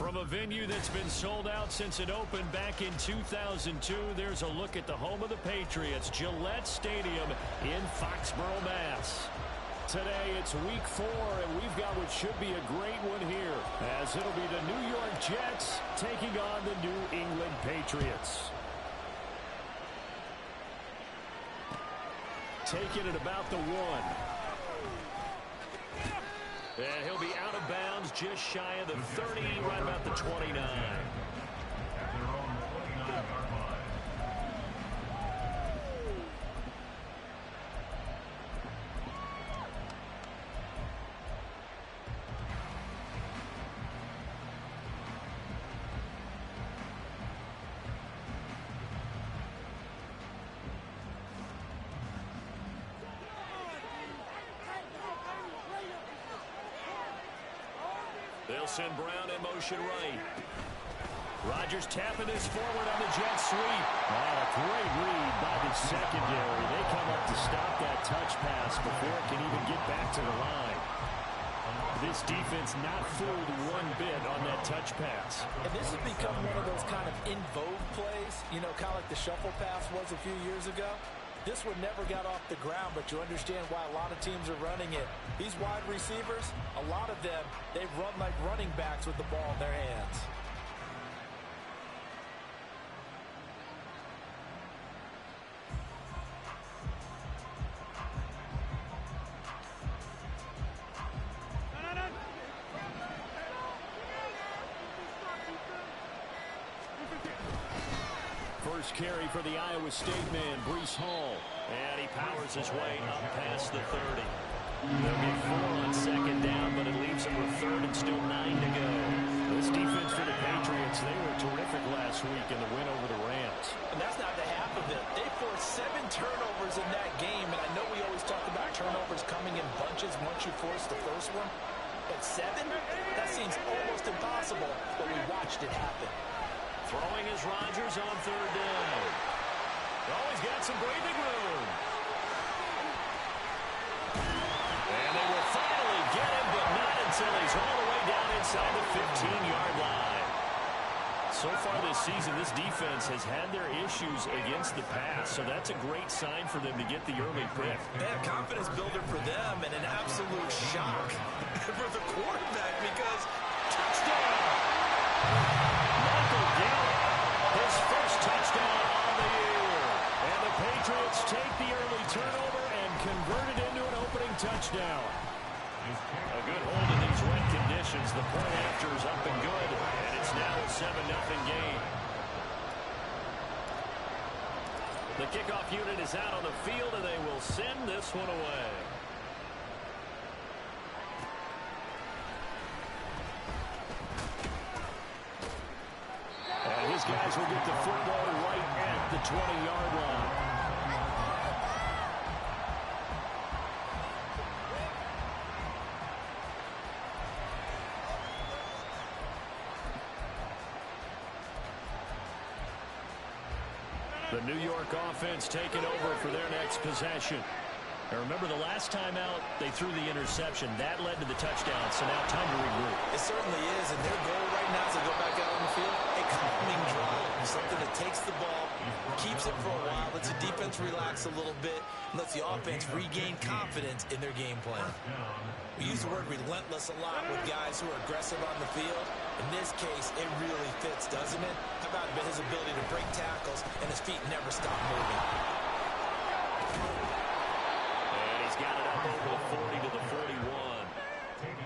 From a venue that's been sold out since it opened back in 2002, there's a look at the home of the Patriots, Gillette Stadium in Foxborough, Mass. Today, it's week 4, and we've got what should be a great one here, as it'll be the New York Jets taking on the New England Patriots. Taking it about the 1. And he'll be out of bounds just shy of the 30, right about the 29. They'll send Brown in motion right. Rodgers tapping this forward on the jet sweep. Oh, a great read by the secondary. They come up to stop that touch pass before it can even get back to the line. This defense not fooled one bit on that touch pass. And this has become one of those kind of in vogue plays, you know, kind of like the shuffle pass was a few years ago. This one never got off the ground, but you understand why a lot of teams are running it. These wide receivers, a lot of them, they run like running backs with the ball in their hands. First carry for the Iowa State man, Breece Hall. And he powers his way up past the 30. They'll get 4 on second down, but it leaves them with 3rd and still 9 to go. This defense for the Patriots, they were terrific last week in the win over the Rams. And that's not the half of it. They forced 7 turnovers in that game, and I know we always talk about turnovers coming in bunches once you force the first one. But 7? That seems almost impossible, but we watched it happen. Throwing is Rodgers on 3rd down. Oh, he's got some breathing room. And they will finally get him, but not until he's all the way down inside the 15-yard line. So far this season, this defense has had their issues against the pass, so that's a great sign for them to get the early pick. A confidence builder for them and an absolute shock for the quarterback because touchdown. His first touchdown on the year. And the Patriots take the early turnover and convert it into an opening touchdown. A good hold in these wet conditions. The point after is up and good. And it's now a 7-0 game. The kickoff unit is out on the field, and they will send this one away. His guys will get the football right at the 20-yard line. The New York offense taking over for their next possession. Now remember, the last time out, they threw the interception. That led to the touchdown, so now time to regroup. It certainly is, and their goal right now is to go back out on the field, a calming drive, something that takes the ball, keeps it for a while, lets the defense relax a little bit, and lets the offense regain confidence in their game plan. We use the word relentless a lot with guys who are aggressive on the field. In this case, it really fits, doesn't it? How about his ability to break tackles, and his feet never stop moving? Got it up over the 40 to the 41.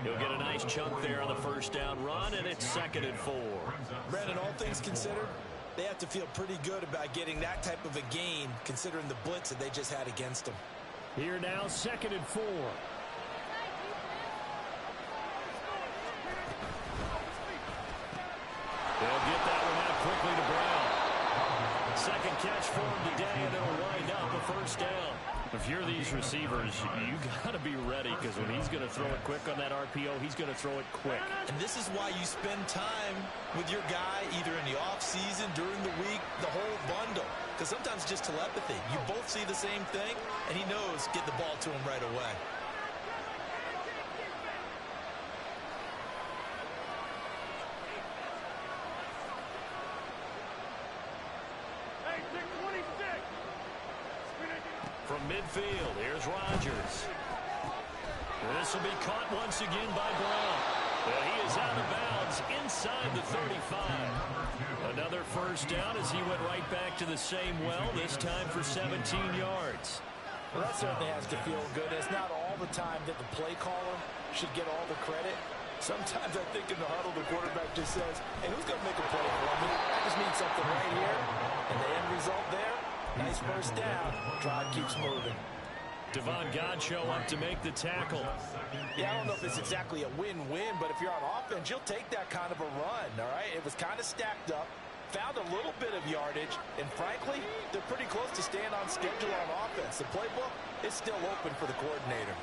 He'll get a nice chunk there on the first down run, and it's 2nd and 4. Brandon, all things considered, they have to feel pretty good about getting that type of a gain, considering the blitz that they just had against them. Here now, 2nd and 4. They'll get that one out quickly to Brown. Second catch for him today, and it'll wind up a first down. If you're these receivers, you got to be ready, because when he's going to throw it quick on that RPO, he's going to throw it quick. And this is why you spend time with your guy either in the offseason, during the week, the whole bundle. Because sometimes it's just telepathy. You both see the same thing, and he knows get the ball to him right away. midfield. Here's Rodgers. This will be caught once again by Brown. But he is out of bounds inside the 35. Another first down as he went right back to the same well, this time for 17 yards. Well, that certainly has to feel good. It's not all the time that the play caller should get all the credit. Sometimes I think in the huddle, the quarterback just says, hey, who's going to make a play for me? I just need something right here. And the end result there, nice first down. Drive keeps moving. Devon Godchaux up to make the tackle. Yeah, I don't know if it's exactly a win-win, but if you're on offense, you'll take that kind of a run, all right? It was kind of stacked up, found a little bit of yardage, and frankly, they're pretty close to staying on schedule on offense. The playbook is still open for the coordinator.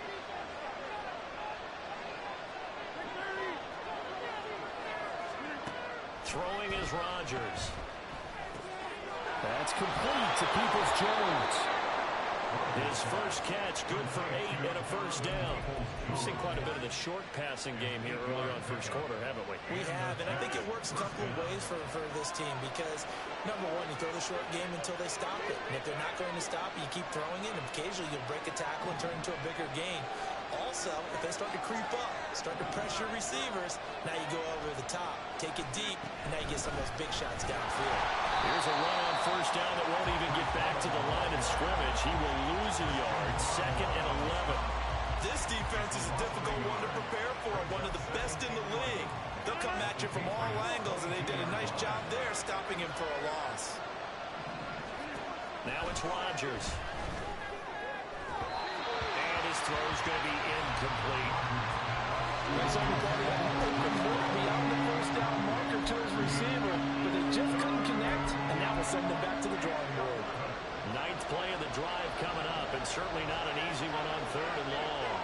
Throwing is Rodgers. That's complete to Peoples-Jones. His first catch, good for 8 and a first down. We've seen quite a bit of the short passing game here earlier on first quarter, haven't we? We have, and I think it works a couple of ways for this team because, number one, you throw the short game until they stop it. And if they're not going to stop it, you keep throwing it, and occasionally you'll break a tackle and turn it into a bigger gain. Also, if they start to creep up, start to pressure receivers, now you go over the top, take it deep, and now you get some of those big shots downfield. Here's a run on first down that won't even get back to the line of scrimmage. He will lose a yard, 2nd and 11. This defense is a difficult one to prepare for, one of the best in the league. They'll come at you from all angles, and they did a nice job there stopping him for a loss. Now it's Rodgers. Throw's going to be incomplete. Beyond the first down marker to his receiver, but they just couldn't connect, and that will send them back to the drawing board. 9th play of the drive coming up, and certainly not an easy one on 3rd and long.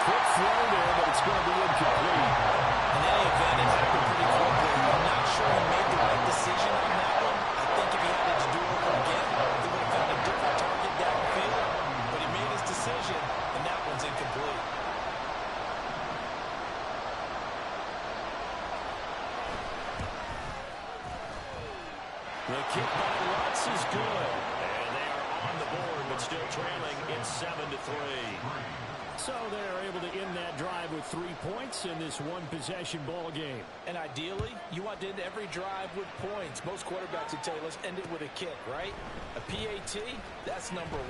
Quick throw there, but it's going to be incomplete. In any event, it happened pretty quickly. I'm not sure he made the right decision on that one. I think if he had it to do over again, he would have found a different target downfield. But he made his decision, and that one's incomplete. The kick by Lutz is good. And they are on the board, but still trailing. It's 7-3. So they're able to end that drive with 3 points in this one-possession ball game. And ideally, you want to end every drive with points. Most quarterbacks would tell you, let's end it with a kick, right? A PAT, that's number 1.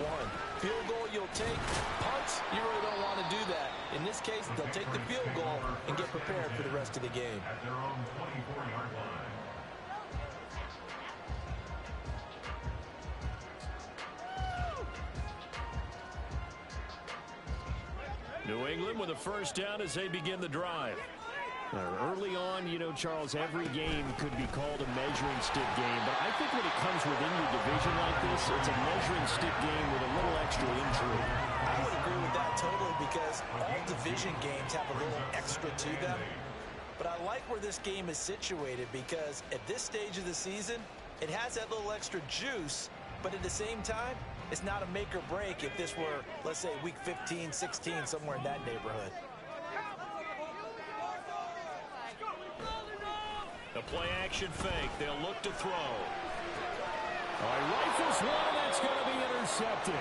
Field goal, you'll take. Punts, you really don't want to do that. In this case, they'll take the field goal and get prepared for the rest of the game. At their own 24-yard line. New England with a first down as they begin the drive. Early on, you know, Charles, every game could be called a measuring stick game, but I think when it comes within your division like this, it's a measuring stick game with a little extra intrigue. I would agree with that totally because all division games have a little extra to them. But I like where this game is situated because at this stage of the season, it has that little extra juice, but at the same time, it's not a make or break if this were, let's say, week 15, 16, somewhere in that neighborhood. The play-action fake. They'll look to throw. All right, rifles one, that's going to be intercepted.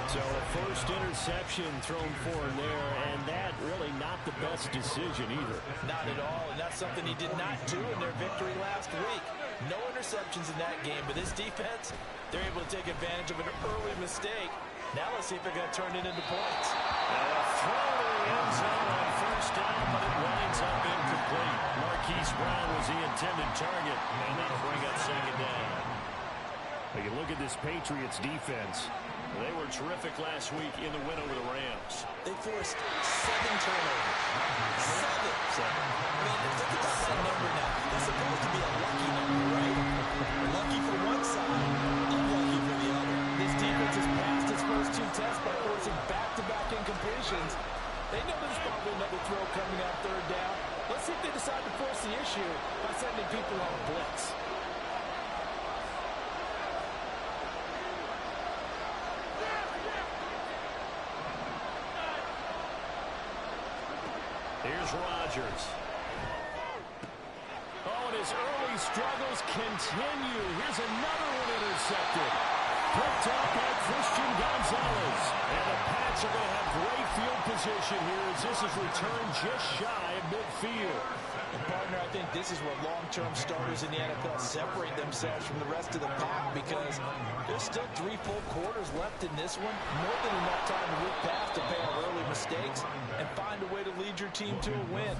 So a first interception thrown for him there, and that really not the best decision either. Not at all, and that's something he did not do in their victory last week. No interceptions in that game, but this defense, they're able to take advantage of an early mistake. Now let's see if they're going to turn it into points. And a throw to the end zone on first down, but it winds up incomplete. Marquise Brown was the intended target, and that'll bring up 2nd down. Now you look at this Patriots defense. They were terrific last week in the win over the Rams. They forced 7 turnovers. 7. I mean, look at that number now. That's supposed to be a lucky number, right? Lucky for one side, unlucky for the other. This defense has passed its first 2 tests by forcing back-to-back incompletions. They know there's probably another throw coming on 3rd down. Let's see if they decide to force the issue by sending people on blitz. Here's Rodgers. Oh, and his early struggles continue. Here's another one intercepted. Picked up by Christian Gonzalez. And the Pats are going to have great field position here as this is returned just shy of midfield. And partner, I think this is where long-term starters in the NFL separate themselves from the rest of the pack because there's still 3 full quarters left in this one. More than enough time to look past to pay our early mistakes and find a way to lead your team to a win.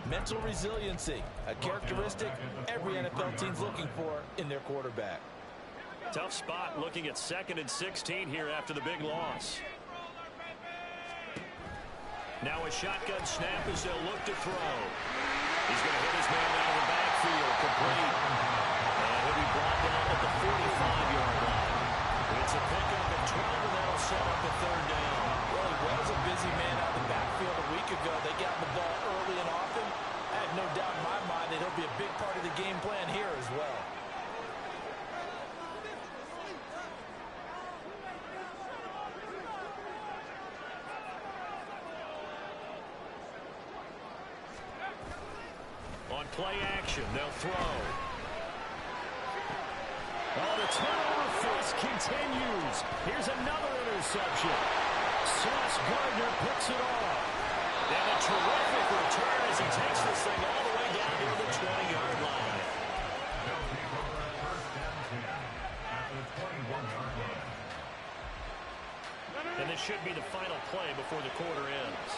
Mental resiliency, a characteristic every NFL team's looking for in their quarterback. Tough spot looking at 2nd and 16 here after the big loss. Now a shotgun snap as they'll look to throw. He's going to hit his man out of the backfield, complete. And he'll be brought down at the 45-yard line. It's a pickup at 12, and that'll set up a 3rd down. Well, he was a busy man out of the backfield a week ago. They got the ball early and often. I have no doubt in my mind that he'll be a big part of the game plan here as well. On play action, they'll throw. Oh, the turnover force continues. Here's another interception. Sauce Gardner picks it off. And a terrific return as he takes this thing all the way down to the 20-yard line. And this should be the final play before the quarter ends.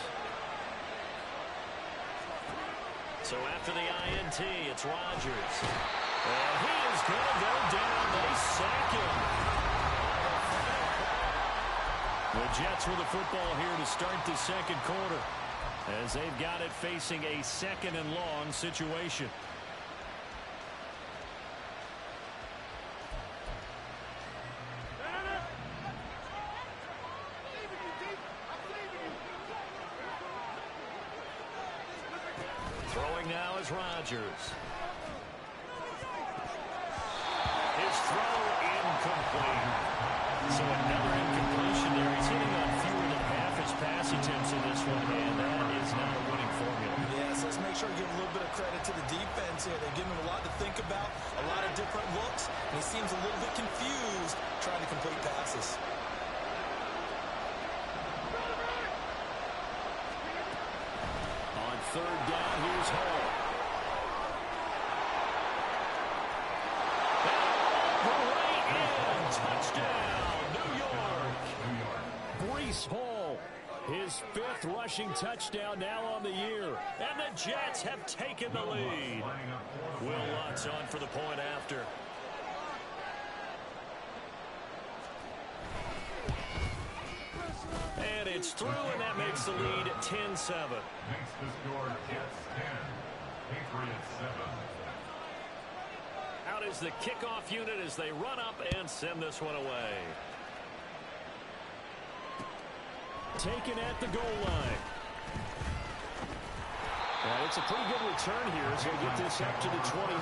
So after the INT, it's Rodgers. And he is going to go down. They sack him. The Jets with the football here to start the 2nd quarter as they've got it facing a 2nd and long situation. Throwing now is Rodgers. His throw incomplete. So another incompletion there. He's hitting on fewer than half his pass attempts in this one, and that is not a winning formula. Yes, let's make sure to give a little bit of credit to the defense here. They're giving him a lot to think about, a lot of different looks, and he seems a little bit confused trying to complete passes. On 3rd down, here's Hall. Right in, touchdown, New York. Breece Hall, his 5th rushing touchdown now on the year. And the Jets have taken the lead. Will Lutz on for the point after. And it's through, and that makes the lead 10-7. Makes the score Jets 10, Patriots 7. Out is the kickoff unit as they run up and send this one away. Taken at the goal line. Well, it's a pretty good return here as they get this up to the 29.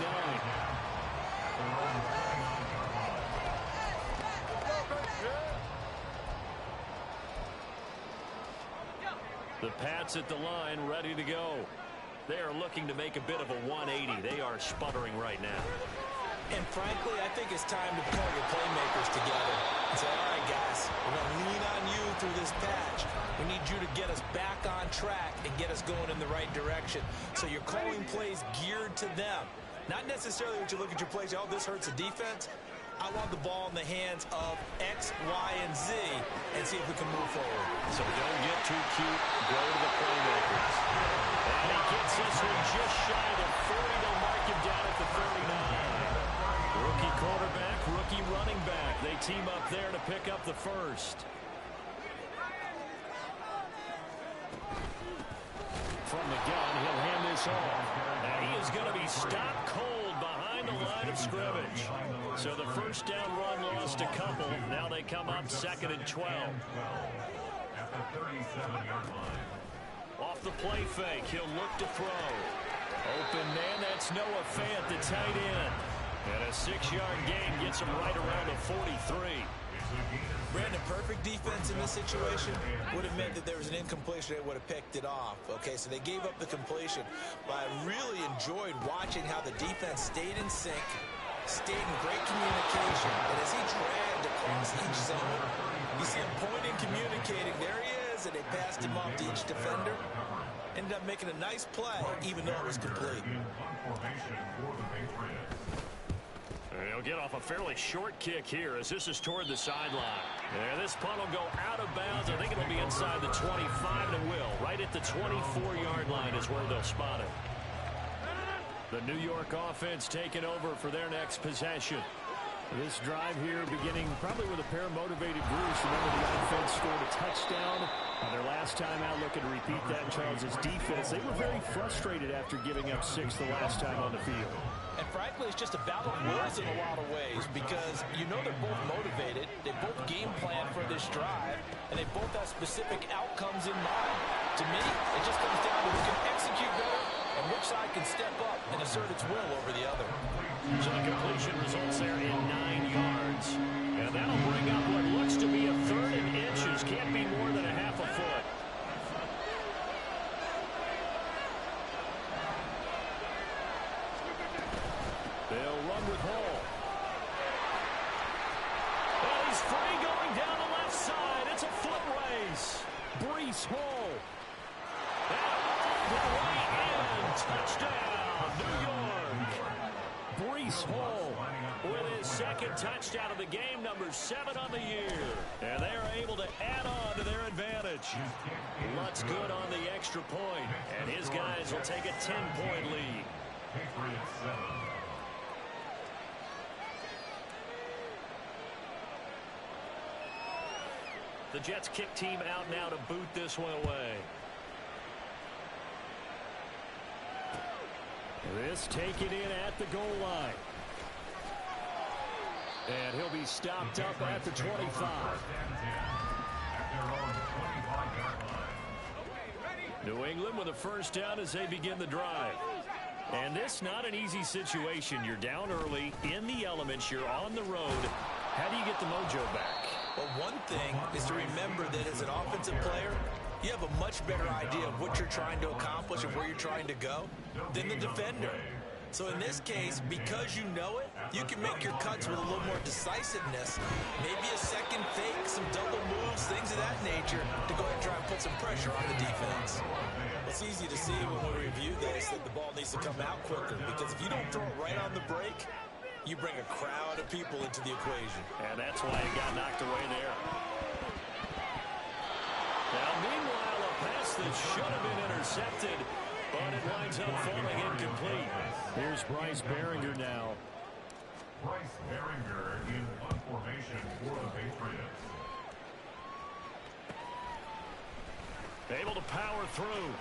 The Pats at the line, ready to go. They are looking to make a bit of a 180. They are sputtering right now. And frankly, I think it's time to pull your playmakers together and say, all right, guys, we're going to lean on you through this patch. We need you to get us back on track and get us going in the right direction. So you're calling plays geared to them. Not necessarily when you look at your plays, oh, this hurts the defense. I want the ball in the hands of X, Y, and Z and see if we can move forward. So don't get too cute. Go to the playmakers. And he gets this one just shy of 40. They'll mark him down at the 39. Rookie quarterback, rookie running back. They team up there to pick up the first. From the gun, he'll hand this off. Now he is going to be stopped cold behind the line of scrimmage. So the first down run lost a couple. Now they come up 2nd and 12. At the 37-yard line. Off the play fake, he'll look to throw. Open man, that's Noah Fant, the tight end. And a 6-yard gain gets him right around the 43. Brandon, perfect defense in this situation would have meant that there was an incompletion. They would have picked it off. Okay, so they gave up the completion. But I really enjoyed watching how the defense stayed in sync, stayed in great communication. And as he dragged across each zone, you see him pointing, communicating. There he is, and they passed him off to each defender. Ended up making a nice play, even though it was complete. He'll get off a fairly short kick here as this is toward the sideline. And this punt will go out of bounds. I think it'll be inside the 25, and it will. Right at the 24-yard line is where they'll spot it. The New York offense taking over for their next possession. This drive here beginning probably with a pair of motivated Bruce. Remember, the offense scored a touchdown on their last time out. Looking to repeat that in Charles' defense. They were very frustrated after giving up 6 the last time on the field. And frankly, it's just a battle of wills in a lot of ways because you know they're both motivated. They both game plan for this drive, and they both have specific outcomes in mind. To me, it just comes down to who can execute better and which side can step up and assert its will over the other. So the completion results there in 9 yards. And that'll bring up what looks to be a 3rd and inches. Can't be more than a half a foot. They'll run with Hall. And he's free going down the left side. It's a foot race. Breece Hall. And the way in. Touchdown, New York. Breece Hall with his 2nd touchdown of the game, number 7 on the year. And they are able to add on to their advantage. Lutz good on the extra point. And his guys will take a 10-point lead. The Jets kick team out now to boot this one away. This taken in at the goal line. And he'll be stopped up at the 25. New England with a first down as they begin the drive. And this not an easy situation. You're down early, in the elements, you're on the road. How do you get the mojo back? Well, one thing is to remember that as an offensive player, you have a much better idea of what you're trying to accomplish and where you're trying to go than the defender. So in this case, because you know it, you can make your cuts with a little more decisiveness, maybe a second fake, some double moves, things of that nature, to go ahead and try and put some pressure on the defense. It's easy to see when we review this that the ball needs to come out quicker, because if you don't throw it right on the break, you bring a crowd of people into the equation. And that's why he got knocked away there. Now, meanwhile, a pass that should have been intercepted, but it winds up falling incomplete. Here's Bryce Behringer now. Bryce Behringer in one formation for the Patriots. Able to power through.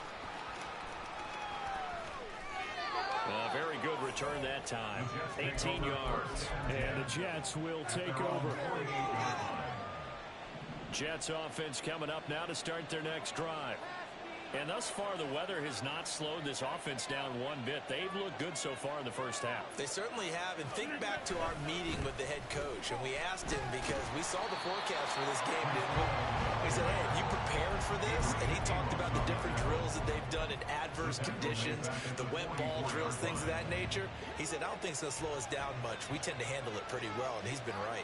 A very good return that time. 18 yards. And the Jets will take over. Jets offense coming up now to start their next drive. And thus far, the weather has not slowed this offense down one bit. They've looked good so far in the first half. They certainly have. And think back to our meeting with the head coach. And we asked him because we saw the forecast for this game, didn't we? We said, hey, have you prepared for this? And he talked about the different drills that they've done in adverse conditions, the wet ball drills, things of that nature. He said, I don't think it's going to slow us down much. We tend to handle it pretty well, and he's been right.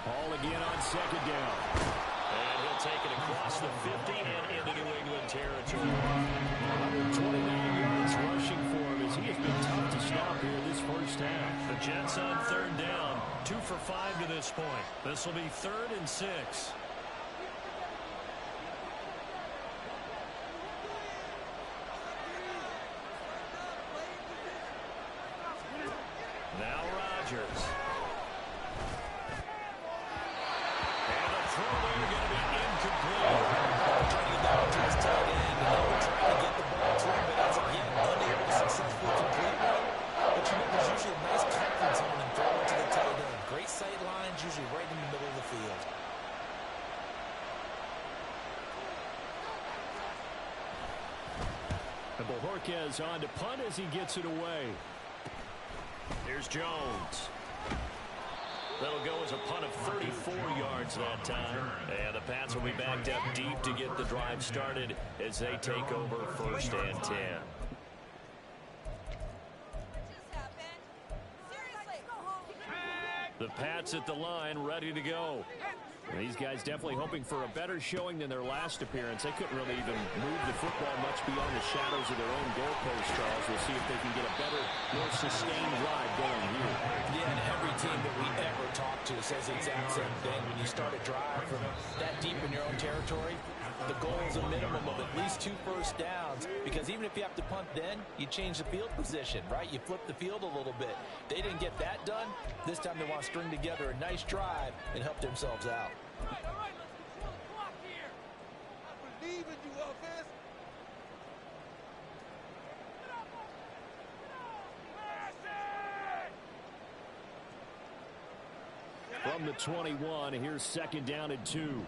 Hall again on 2nd down. And he'll take it across the 50 and into New England territory. 129 yards rushing for him as he has been tough to stop here this first half. The Jets on 3rd down. 2 for 5 to this point. This will be 3rd and 6. Now Rodgers. And Bojorquez on to punt as he gets it away. Here's Jones. That'll go as a punt of 34 yards that time. And the Pats will be backed up deep to get the drive started as they take over 1st and 10. The Pats at the line, ready to go. These guys definitely hoping for a better showing than their last appearance. They couldn't really even move the football much beyond the shadows of their own goalpost, Charles. We'll see if they can get a better, more sustained drive going here. Yeah, and every team that we ever talk to says the exact same thing. When you start a drive from that deep in your own territory, the goal is a minimum of at least 2 first downs, because even if you have to punt then, you change the field position, right? You flip the field a little bit. They didn't get that done. This time they want to string together a nice drive and help themselves out. From the 21, here's 2nd down and 2.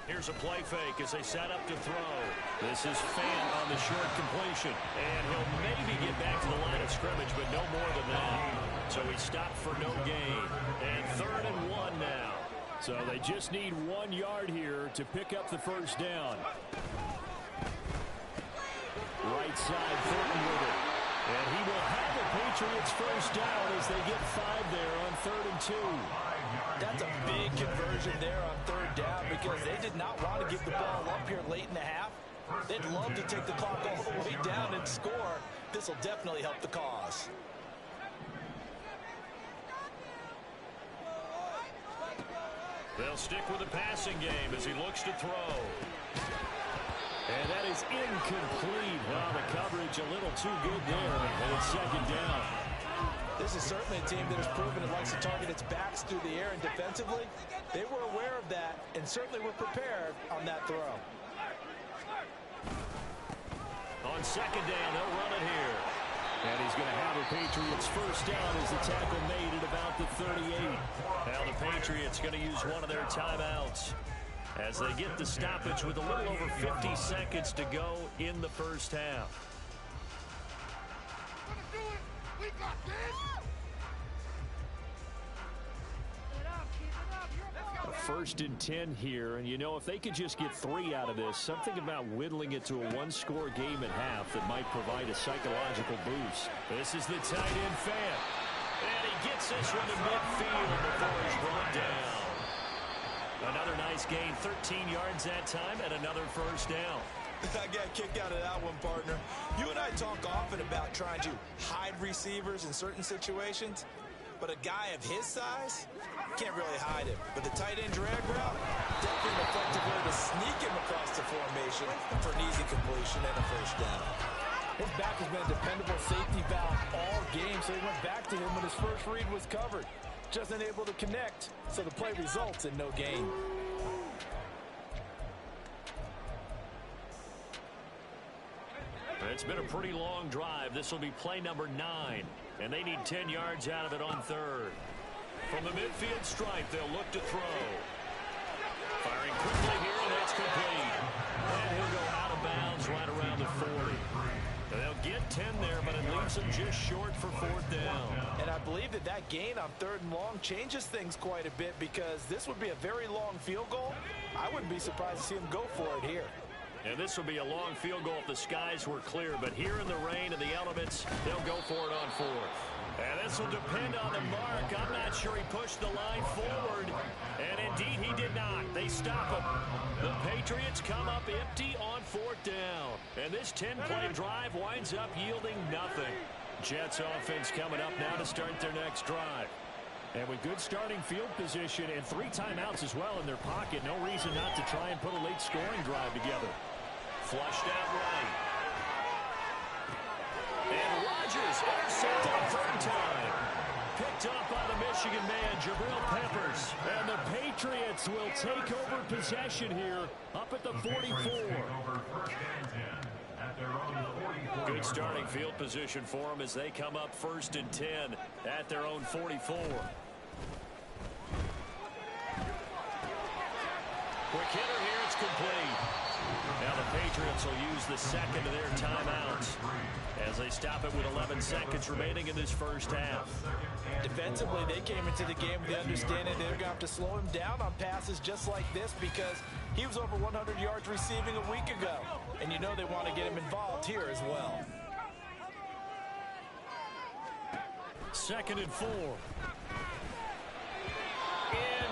Here's a play fake as they set up to throw. This is Fant on the short completion. And he'll maybe get back to the line of scrimmage, but no more than that. So he stopped for no gain. And 3rd and 1 now. So they just need 1 yard here to pick up the first down. Right side, Thornton with it. And he will have the Patriots first down as they get 5 there on 3rd and 2. That's a big conversion there on 3rd down, because they did not want to give the ball up here late in the half. They'd love to take the clock all the way down and score. This will definitely help the cause. They'll stick with the passing game as he looks to throw. And that is incomplete. Well, the coverage a little too good there. And it's 2nd down. This is certainly a team that has proven it likes to target its backs through the air, and defensively, they were aware of that and certainly were prepared on that throw. On 2nd down, they'll run it here. And he's going to have the Patriots first down as the tackle made at about the 38. Now the Patriots going to use one of their timeouts as they get the stoppage with a little over 50 seconds to go in the first half. A 1st and 10 here, and you know, if they could just get 3 out of this, something about whittling it to a 1-score game at half that might provide a psychological boost. This is the tight end Fant, and he gets this one to midfield before he's brought down. Another nice gain, 13 yards that time, and another first down. I got a kick out of that one, partner. You and I talk often about trying to hide receivers in certain situations, but a guy of his size can't really hide him. But the tight end drag route, definitely an effective way to sneak him across the formation for an easy completion and a first down. His back has been a dependable safety valve all game, so he went back to him when his first read was covered. Just unable to connect, so the play results in no gain. It's been a pretty long drive. This will be play number 9, and they need 10 yards out of it on 3rd. From the midfield stripe, they'll look to throw. Firing quickly here, and that's complete. And he'll go out of bounds right around the 40. They'll get 10 there, but it leaves them just short for 4th down. And I believe that that gain on 3rd and long changes things quite a bit, because this would be a very long field goal. I wouldn't be surprised to see him go for it here. And this will be a long field goal if the skies were clear, but here in the rain and the elements, they'll go for it on 4th. And this will depend on the mark. I'm not sure he pushed the line forward. And indeed, he did not. They stop him. The Patriots come up empty on 4th down. And this 10-play drive winds up yielding nothing. Jets offense coming up now to start their next drive. And with good starting field position and 3 timeouts as well in their pocket, no reason not to try and put a late scoring drive together. Flushed out right. And Rodgers intercepted on 3rd time. Picked up by the Michigan man, Jabril Peppers. And the Patriots will take over possession here up at the 44. Good starting field position for them as they come up 1st and 10 at their own 44. Quick hitter here, it's complete. Defense will use the second of their timeouts as they stop it with 11 seconds remaining in this first half. Defensively, they came into the game with the understanding they're going to have to slow him down on passes just like this because he was over 100 yards receiving a week ago. And you know they want to get him involved here as well. 2nd and 4.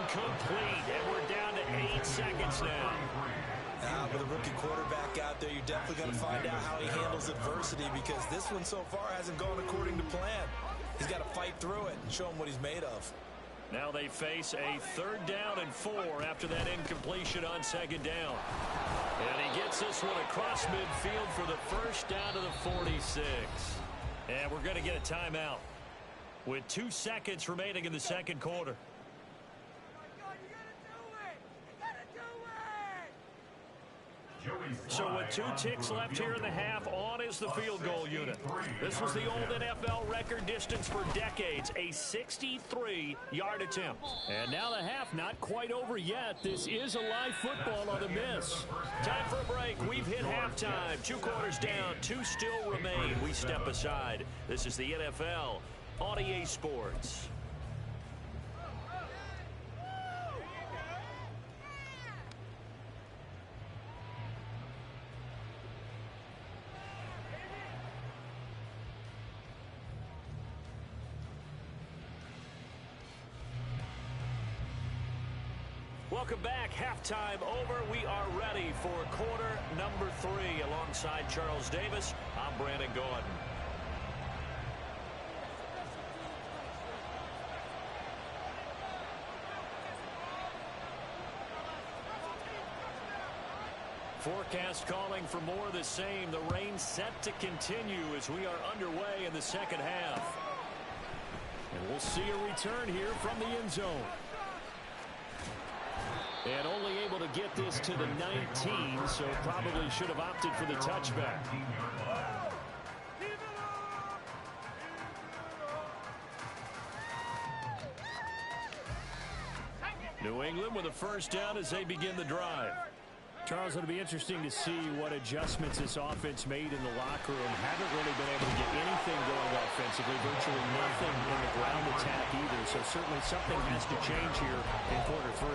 Incomplete, and we're down to 8 seconds now. With a rookie quarterback out there, you're definitely going to find out how he handles adversity because this one so far hasn't gone according to plan. He's got to fight through it and show him what he's made of. Now they face a 3rd down and 4 after that incompletion on 2nd down. And he gets this one across midfield for the first down to the 46. And we're going to get a timeout with 2 seconds remaining in the 2nd quarter. So with 2 ticks left here in the half, on is the field goal unit. This was the old NFL record distance for decades, a 63-yard attempt. And now the half not quite over yet. This is a live football on the miss. Time for a break. We've hit halftime. 2 quarters down, 2 still remain. We step aside. This is the NFL on EA Sports. Welcome back. Halftime over. We are ready for quarter number 3. Alongside Charles Davis, I'm Brandon Gordon. Forecast calling for more of the same. The rain set to continue as we are underway in the 2nd half. And we'll see a return here from the end zone. And only able to get this to the 19, so probably should have opted for the touchback. New England with a first down as they begin the drive. Charles, it'll be interesting to see what adjustments this offense made in the locker room. Haven't really been able to get anything going offensively, virtually nothing in the ground attack either. So certainly something has to change here in quarter 3.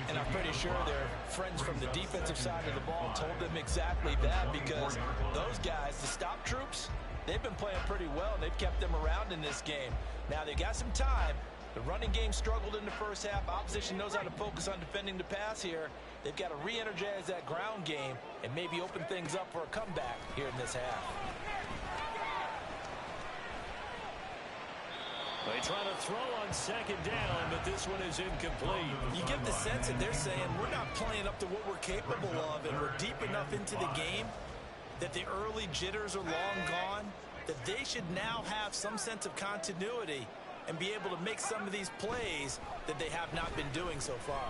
And I'm pretty sure their friends from the defensive side of the ball told them exactly that because those guys, the stop troops, they've been playing pretty well. They've kept them around in this game. Now they got some time. The running game struggled in the first half. Opposition knows how to focus on defending the pass here. They've got to re-energize that ground game and maybe open things up for a comeback here in this half. They try to throw on 2nd down, but this one is incomplete. You get the sense that they're saying we're not playing up to what we're capable of, and we're deep enough into the game that the early jitters are long gone, that they should now have some sense of continuity and be able to make some of these plays that they have not been doing so far.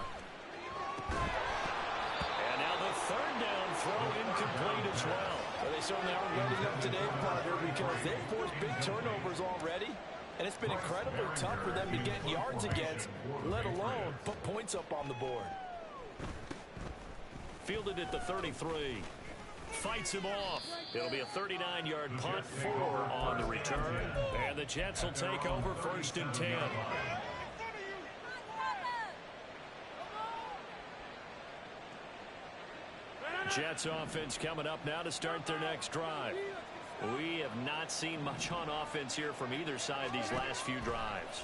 And now the 3rd down throw incomplete as well. Well, they certainly aren't letting up today, partner, because they've forced big turnovers already. And it's been incredibly tough for them to get yards against, let alone put points up on the board. Fielded at the 33. Fights him off. It'll be a 39-yard punt, 4 on the return. And the Jets will take over 1st and 10. Jets offense coming up now to start their next drive. We have not seen much on offense here from either side these last few drives.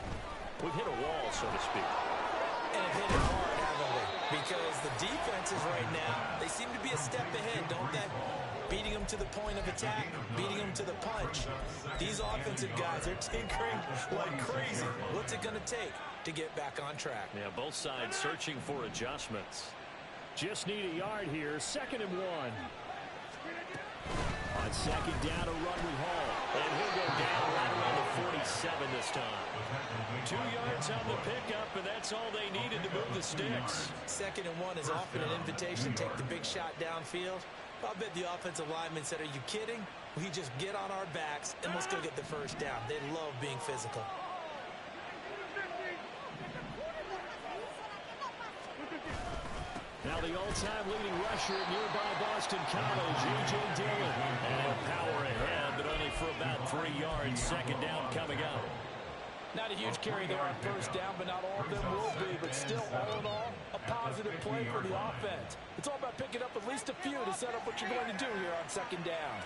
We've hit a wall, so to speak. And have hit it hard, haven't we? Because the defenses right now, they seem to be a step ahead, don't they? Beating them to the point of attack, beating them to the punch. These offensive guys are tinkering like crazy. What's it going to take to get back on track? Yeah, both sides searching for adjustments. Just need a yard here. 2nd and 1. On 2nd down, a run with Hall. And he'll go down right around the 47 this time. 2 yards on the pickup, and that's all they needed to move the sticks. 2nd and 1 is often an invitation to take the big shot downfield. I bet the offensive lineman said, are you kidding? We just get on our backs, and let's go get the first down. They love being physical. Now the the all-time leading rusher at nearby Boston College, A.J. Dillon. And power ahead, but only for about 3 yards. Second down coming up. Not a huge carry there on first down, but not all of them will be. But still, all in all, a positive play for the offense. It's all about picking up at least a few to set up what you're going to do here on second down.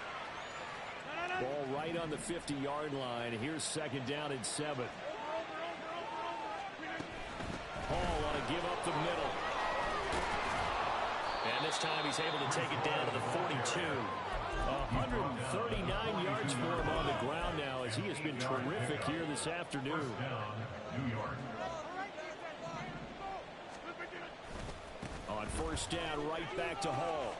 Ball right on the 50-yard line. Here's second down and 7. Hall want to give up the middle. And this time he's able to take it down to the 42. 139 yards for him on the ground now as he has been terrific here this afternoon. On first down, right back to Hall.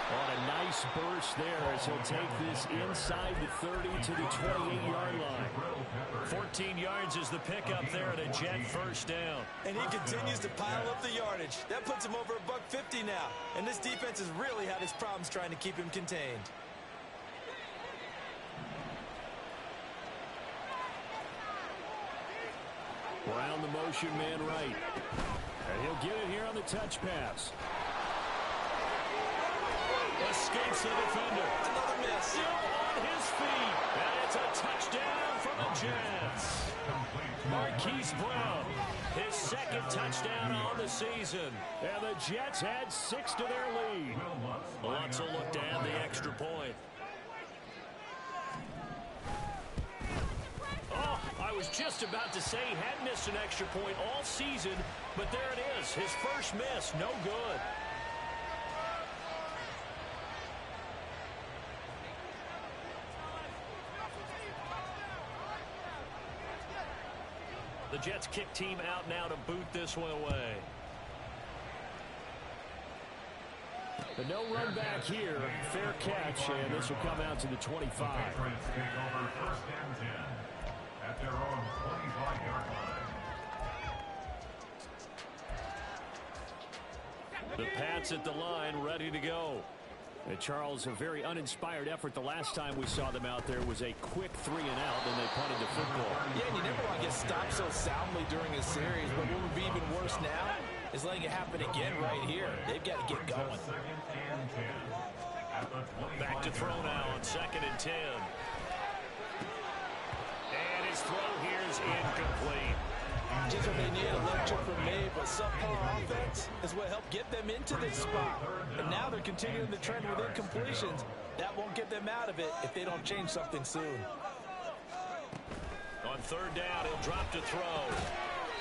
On a nice burst there as he'll take this inside the 30 to the 28-yard line. 14 yards is the pickup there at a Jet first down. And he continues to pile up the yardage. That puts him over $150 now. And this defense has really had its problems trying to keep him contained. Brown the motion man right. And he'll get it here on the touch pass. Escapes the defender. Another miss. Still on his feet. And it's a touchdown for the Jets. Marquise Brown, his second touchdown on the season. And the Jets add 6 to their lead. Lutz will look to add the extra point. Oh, I was just about to say he had missed an extra point all season, but there it is. His first miss, no good. The Jets kick team out now to boot this one away. But no run back here. Fair catch, and this will come out to the 25. At their own 25-yard line. The Pats at the line, ready to go. And Charles, a very uninspired effort. The last time we saw them out there was a quick 3 and out, and they punted the football. Yeah, and you never want to get stopped so soundly during a series, but what would be even worse now is letting it happen again right here. They've got to get going. Back to throw now on 2nd and 10. And his throw here is incomplete. Just what they need, a lecture from me, but subpar offense is what helped get them into this spot. And now they're continuing the trend with incompletions. That won't get them out of it if they don't change something soon. On 3rd down, he'll drop to throw.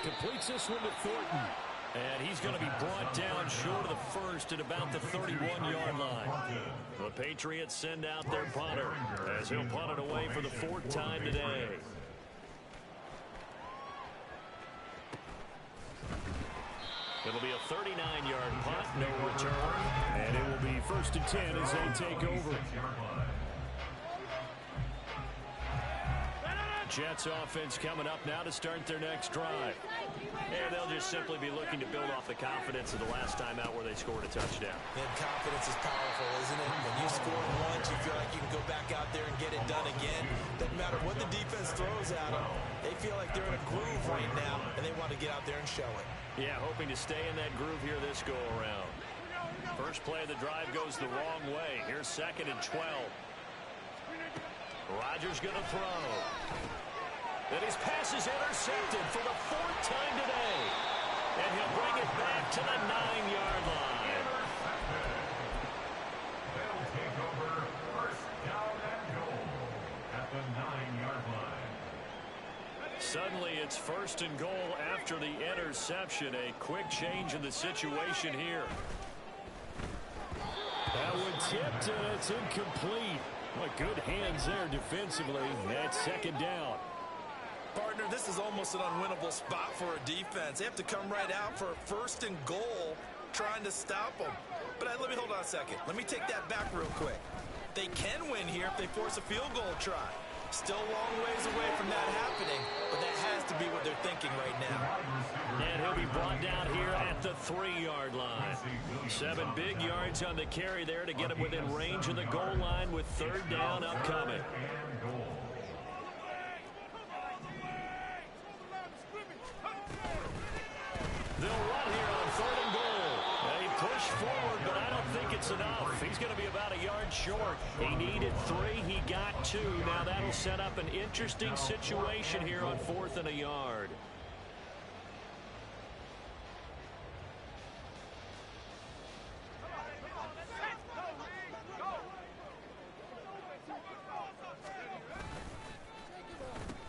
Completes this one to Thornton. And he's going to be brought down short of the first at about the 31-yard line. The Patriots send out their punter as he'll punt it away for the 4th time today. It'll be a 39-yard punt, no return. And it will be 1st and 10 as they take over. Jets offense coming up now to start their next drive. And they'll just simply be looking to build off the confidence of the last time out where they scored a touchdown. And confidence is powerful, isn't it? When you score once, you feel like you can go back out there and get it done again. Doesn't matter what the defense throws at them. They feel like they're in a groove right now, and they want to get out there and show it. Yeah, hoping to stay in that groove here this go-around. First play of the drive goes the wrong way. Here's 2nd and 12. Rodgers going to throw. And his pass is intercepted for the 4th time today. And he'll bring it back to the 9-yard line. They'll take over 1st down and goal at the 9-yard line. Suddenly it's 1st and goal after the interception. A quick change in the situation here. That one tipped and it's incomplete. What good hands there defensively. That's 2nd down. Partner, this is almost an unwinnable spot for a defense. They have to come right out for a 1st and goal trying to stop them. But let me hold on a second. Let me take that back real quick. They can win here if they force a field goal try. Still a long ways away from that happening, but that has to be what they're thinking right now. And he'll be brought down here at the 3-yard line. 7 big yards on the carry there to get him within range of the goal line with 3rd down upcoming. They'll run here on 3rd and goal. it's enough. He's going to be about a yard short. He needed 3. He got 2. Now that'll set up an interesting situation here on 4th and a yard.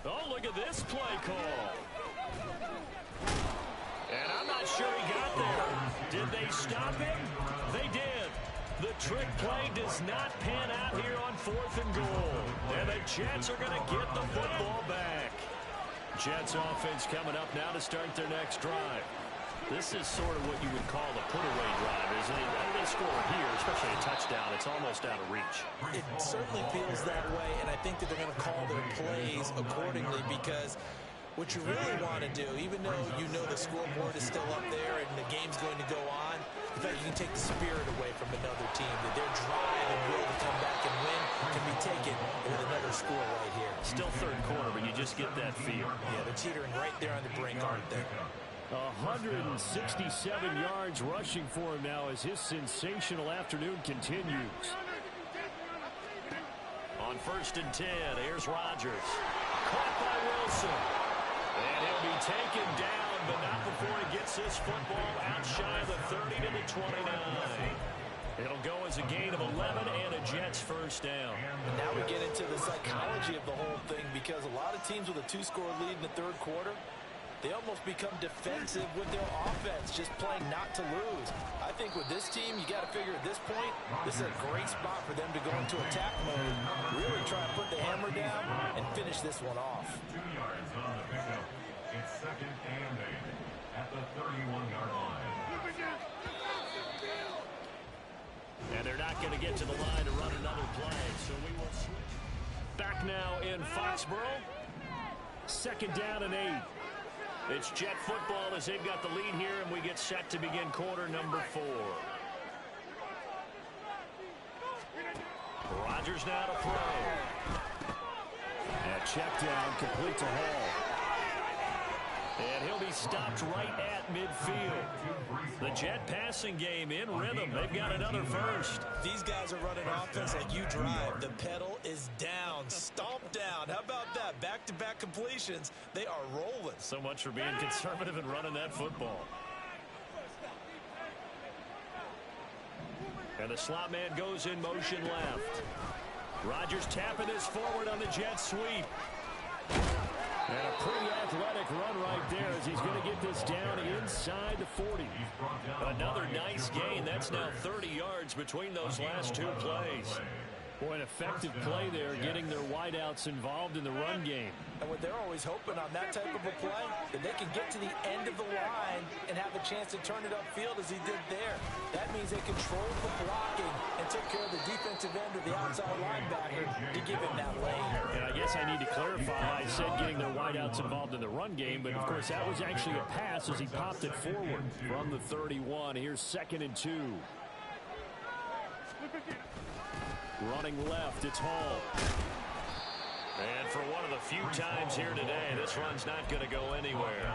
Oh, look at this play call. And I'm not sure he got there. Did they stop him? They did. The trick play does not pan out here on 4th and goal. And the Jets are going to get the football back. Jets offense coming up now to start their next drive. This is sort of what you would call the put-away drive, isn't it? They score here, especially a touchdown. It's almost out of reach. It certainly feels that way, and I think that they're going to call their plays accordingly because what you really want to do, even though you know the scoreboard is still up there and the game's going to go on, in fact, you can take the spirit away from another team, that their drive and will to come back and win can be taken with another score right here. Still third quarter, but you just get that feel. Yeah, they're teetering right there on the brink, aren't they? 167 yards rushing for him now as his sensational afternoon continues. On 1st and 10, here's Rodgers. Caught by Wilson. And he'll be taken down, but not before he gets this football out shy of the 30 to the 29. It'll go as a gain of 11 and a Jets first down. And now we get into the psychology of the whole thing because a lot of teams with a 2-score lead in the third quarter, they almost become defensive with their offense, just playing not to lose. I think with this team, you got to figure at this point, this is a great spot for them to go into attack mode, really try and put the hammer down and finish this one off. 2 yards on the pickup. It's 2nd and 8 at the 31-yard line. And they're not going to get to the line to run another play, so we will switch. Back now in Foxborough. 2nd down and 8. It's Jet football as they've got the lead here, and we get set to begin quarter number 4. Rodgers now to throw. And check down, complete to Hall. And he'll be stopped right at midfield. The Jet passing game in rhythm. They've got another first. These guys are running offense like you drive. The pedal is down, stomped down. How about that? Back-to-back completions. They are rolling. So much for being conservative and running that football. And the slot man goes in motion left. Rodgers tapping this forward on the Jet sweep. And a pretty athletic run right there as he's going to get this down inside the 40. Another nice gain. That's now 30 yards between those last 2 plays. Boy, an effective play there, getting their wideouts involved in the run game. And what they're always hoping on that type of a play, that they can get to the end of the line and have a chance to turn it upfield as he did there. That means they controlled the blocking and took care of the defensive end of the outside linebacker to give him that lane. And I guess I need to clarify, I said getting their wideouts involved in the run game, but of course that was actually a pass as he popped it forward from the 31. Here's 2nd and 2. Running left, it's Hall. And for one of the few times here today, this run's not going to go anywhere.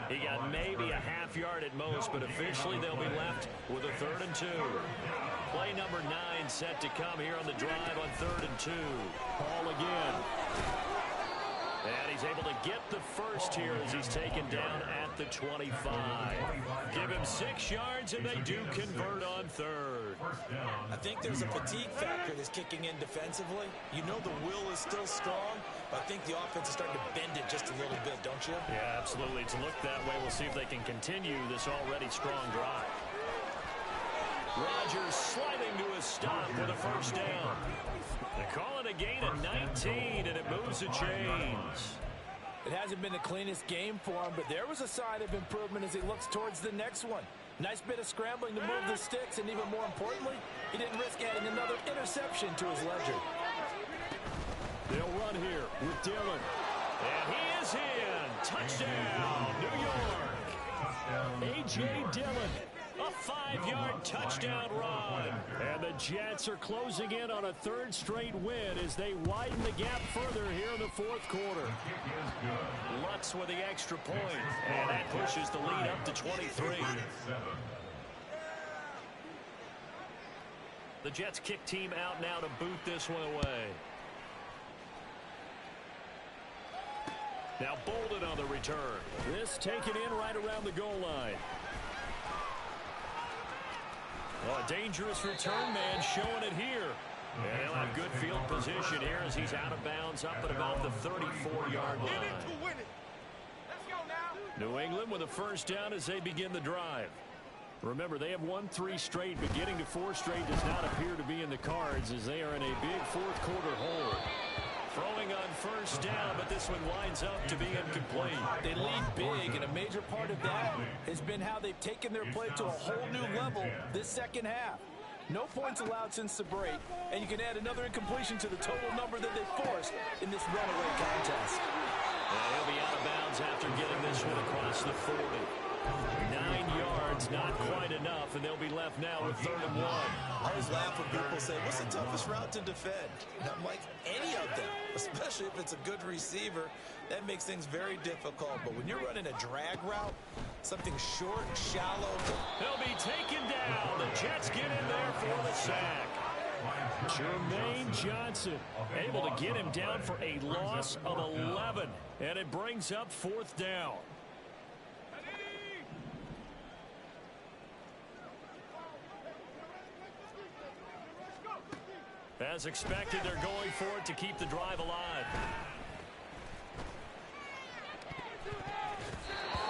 He got maybe a half yard at most, but officially they'll be left with a 3rd and 2. Play number 9 set to come here on the drive on 3rd and 2. Hall again. And he's able to get the first here as he's taken down at the 25. Give him 6 yards, and they do convert on 3rd. I think there's a fatigue factor that's kicking in defensively. You know the will is still strong, but I think the offense is starting to bend it just a little bit, don't you? Yeah, absolutely. To look that way, we'll see if they can continue this already strong drive. Rodgers sliding to a stop with a first down. They call it a gain of 19, and it moves the chains. It hasn't been the cleanest game for him, but there was a sign of improvement as he looks towards the next one. Nice bit of scrambling to move the sticks, and even more importantly, he didn't risk adding another interception to his ledger. They'll run here with Dillon. And he is in. Touchdown, New York. A.J. Dillon. A 5-yard touchdown run. And the Jets are closing in on a 3rd straight win as they widen the gap further here in the 4th quarter. Lutz with the extra point. And that pushes the lead up to 23. The Jets kick team out now to boot this one away. Now Bolden on the return. This taken in right around the goal line. Oh, a dangerous return man showing it here. And he'll have good field position here as he's out of bounds up at about the 34-yard line. New England with a first down as they begin the drive. Remember, they have won 3 straight, but getting to 4 straight does not appear to be in the cards as they are in a big fourth quarter hole. Throwing on first down, but this one winds up to be incomplete. They lead big, and a major part of that has been how they've taken their play to a whole new level this second half. No points allowed since the break, and you can add another incompletion to the total number that they forced in this runaway contest. He'll be out of bounds after getting this one across the 40. 9 yards, not quite enough, and they'll be left now with 3rd and 1. I always laugh when people say, what's the toughest route to defend? And I'm like, any of them, especially if it's a good receiver. That makes things very difficult. But when you're running a drag route, something short, shallow. He'll be taken down. The Jets get in there for the sack. Jermaine Johnson able to get him down for a loss of 11. And it brings up 4th down. As expected, they're going for it to keep the drive alive.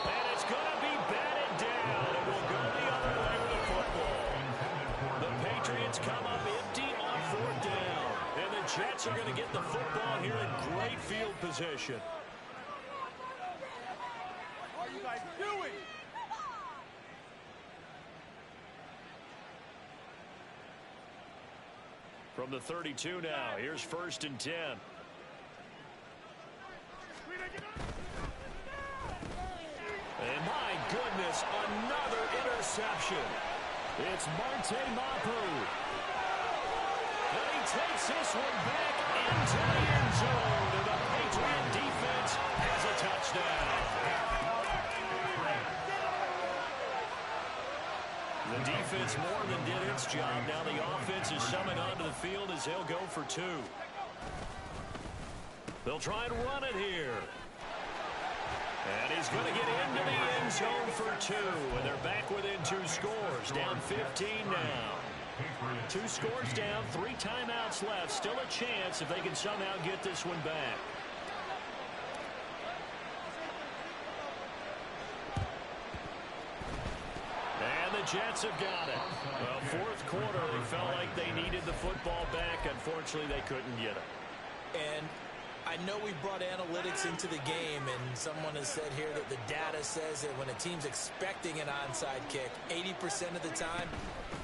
And it's going to be batted down. It will go the other way with the football. The Patriots come up empty on 4th down. And the Jets are going to get the football here in great field position. What are you guys doing? From the 32 now, here's 1st and 10. And my goodness, another interception. It's Marte Mapu. And he takes this one back into the end zone. And the Patriot defense has a touchdown. The defense more than did its job. Now the offense is summoned onto the field as they'll go for 2. They'll try and run it here. And he's going to get into the end zone for 2. And they're back within 2 scores. Down 15 now. 2 scores down, 3 timeouts left. Still a chance if they can somehow get this one back. The Jets have got it. Well, 4th quarter, they felt like they needed the football back. Unfortunately, they couldn't get it. And I know we brought analytics into the game, and someone has said here that the data says that when a team's expecting an onside kick, 80% of the time,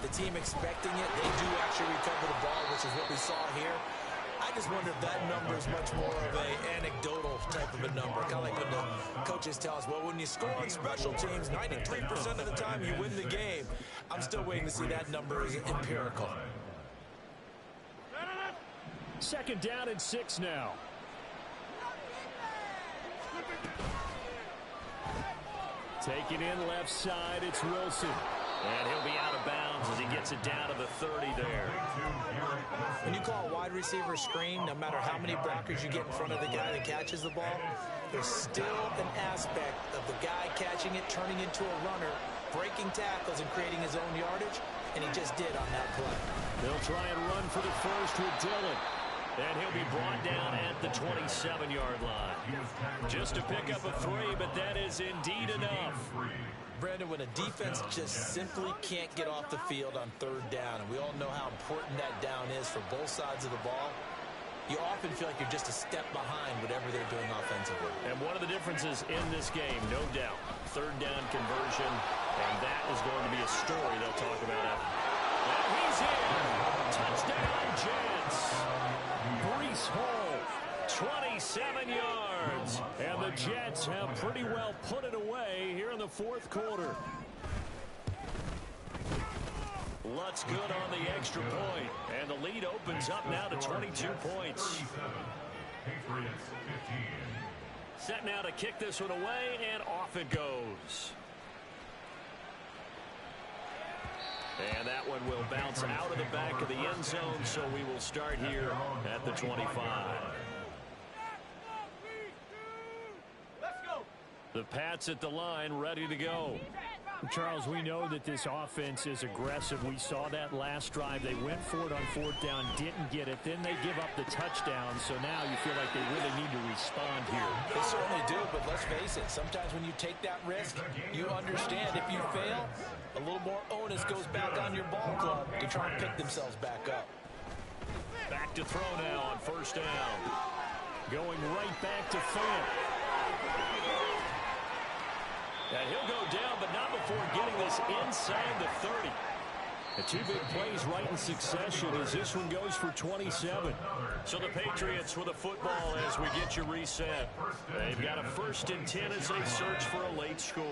the team expecting it, they do actually recover the ball, which is what we saw here. I just wonder if that number is much more of an anecdotal type of a number. Kind of like when the coaches tell us, well, when you score on special teams, 93% of the time you win the game. I'm still waiting to see that number is empirical. 2nd down and 6 now. Taking in left side, it's Wilson. And he'll be out of bounds as he gets it down to the 30 there. When you call a wide receiver screen, no matter how many blockers you get in front of the guy that catches the ball, there's still an aspect of the guy catching it, turning into a runner, breaking tackles and creating his own yardage, and he just did on that play. They'll try and run for the first with Dillon. And he'll be brought down at the 27-yard line. Just to pick up a 3, but that is indeed enough. Brandon, when a defense just simply can't get off the field on 3rd down, and we all know how important that down is for both sides of the ball, you often feel like you're just a step behind whatever they're doing offensively. And one of the differences in this game, no doubt, 3rd down conversion, and that is going to be a story they'll talk about after. And he's in. Touchdown, Jets. Breece Hall, 27 yards. And the Jets have pretty well put it away here in the 4th quarter. Lutz good on the extra point. And the lead opens up now to 22 points. Set now to kick this one away, and off it goes. And that one will bounce out of the back of the end zone, so we will start here at the 25. Let's go. The Pats at the line, ready to go. Charles, we know that this offense is aggressive. We saw that last drive. They went for it on fourth down, didn't get it. Then they give up the touchdown, so now you feel like they really need to respond here. They certainly do, but let's face it. Sometimes when you take that risk, you understand if you fail, a little more onus goes back on your ball club to try and pick themselves back up. Back to throw now on first down. Going right back to Fant. And he'll go down, but not before getting this inside the 30. The two big plays right in succession as this one goes for 27. So the Patriots with a football as we get you reset. They've got a 1st and 10 as they search for a late score.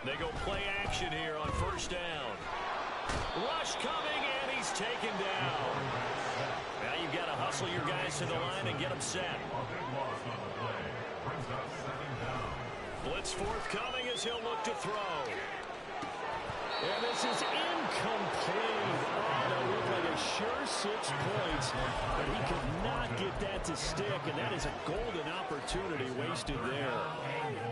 They go play action here on first down. Rush coming, and he's taken down. Now you've got to hustle your guys to the line and get them set. Blitz forthcoming as he'll look to throw. And this is incomplete. Oh, that looked like a sure 6 points, but he could not get that to stick, and that is a golden opportunity wasted there.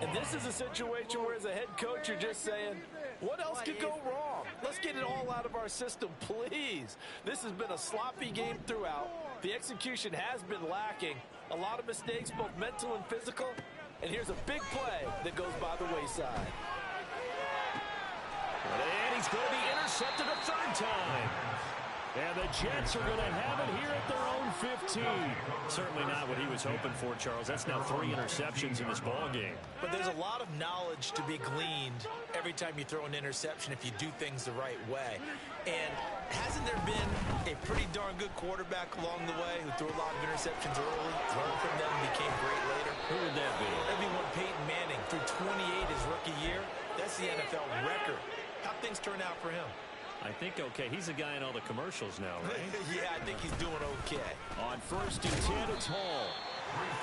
And this is a situation where as a head coach you're just saying, what else could go wrong? Let's get it all out of our system, please. This has been a sloppy game throughout. The execution has been lacking. A lot of mistakes, both mental and physical. And here's a big play that goes by the wayside. And he's going to be intercepted a 3rd time. And the Jets are going to have it here at their own 15. Certainly not what he was hoping for, Charles. That's now 3 interceptions in this ball game. But there's a lot of knowledge to be gleaned every time you throw an interception if you do things the right way. And hasn't there been a pretty darn good quarterback along the way who threw a lot of interceptions early, learned from them, and became great later? Who would that be? That'd be one Peyton Manning threw 28 his rookie year. That's the NFL record. How'd things turn out for him? I think okay. He's the guy in all the commercials now, right? Yeah, I think he's doing okay. On 1st and 10, it's Hall.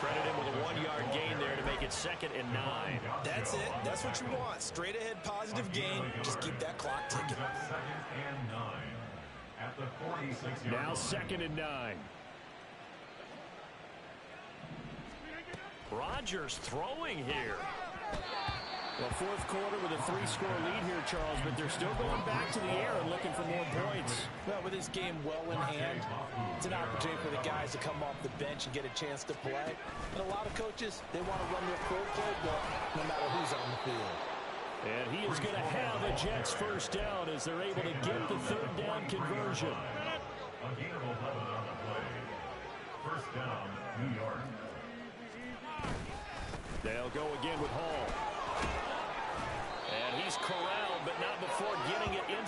Credit him with a 1-yard gain there to make it 2nd and 9. That's it. That's what you want. Straight ahead positive gain. Just keep that clock ticking. 2nd and 9 at the 46-yard line. Now 2nd and 9. Rodgers throwing here. Well, 4th quarter with a 3-score lead here, Charles, but they're still going back to the air and looking for more points. Well, with this game well in hand, it's an opportunity for the guys to come off the bench and get a chance to play. And a lot of coaches, they want to run their full playbook no matter who's on the field. And he is going to have a Jets 1st down as they're able to get the 3rd down conversion. A gain of 11 on the play. 1st down, New York. They'll go again with Hall. And he's corralled, but not before getting it inside.